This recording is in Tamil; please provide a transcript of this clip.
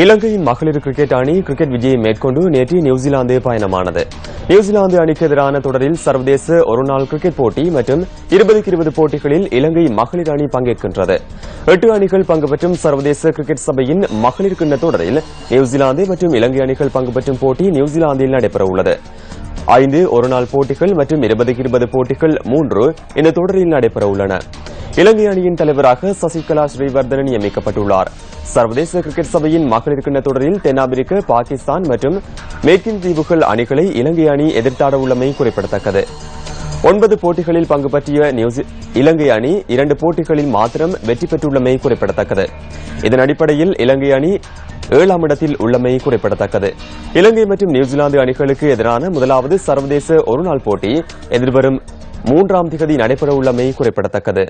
இலங்கையின் மகளிர் கிரிக்கெட் அணி கிரிக்கெட் விஜயை மேற்கொண்டு நேற்று நியூசிலாந்து பயணமானது. நியூசிலாந்து அணிக்கு எதிரான தொடரில் சர்வதேச ஒருநாள் கிரிக்கெட் போட்டி மற்றும் 20-20 போட்டிகளில் இலங்கை மகளிர் அணி பங்கேற்கின்றது. 8 அணிகள் பங்கு பெற்றும் சர்வதேச கிரிக்கெட் சபையின் மகளிர் கிண்ண தொடரில் நியூசிலாந்து மற்றும் இலங்கை அணிகள் பங்கு பெற்றும் போட்டி நியூசிலாந்தில் நடைபெறவுள்ளது. 5 ஒருநாள் போட்டிகள் மற்றும் 20-20 போட்டிகள் 3 இந்த தொடரில் நடைபெறவுள்ளன. இலங்கை அணியின் தலைவராக சசிகலா ஸ்ரீவர்தன நியமிக்கப்பட்டுள்ளார். சர்வதேச கிரிக்கெட் சபையின் மகளிர் கிண்ண தொடரில் தென்னாப்பிரிக்க, பாகிஸ்தான் மற்றும் மேற்கின் தீவுகள் அணிகளை இலங்கை அணி எதிர்த்தாட உள்ளமை குறிப்பிடத்தக்கது. 9 போட்டிகளில் பங்கு பற்றிய இலங்கை அணி 2 போட்டிகளில் மாத்திரம் வெற்றி பெற்றுள்ளமை குறிப்பிடத்தக்கது. இதன் அடிப்படையில் இலங்கை அணி 7ஆம் இடத்தில் உள்ளமை குறிப்பிடத்தக்கது. இலங்கை மற்றும் நியூசிலாந்து அணிகளுக்கு எதிரான முதலாவது சர்வதேச ஒருநாள் போட்டி எதிர்வரும் 3ஆம் திகதி நடைபெறவுள்ளமை குறிப்பிடத்தக்கது.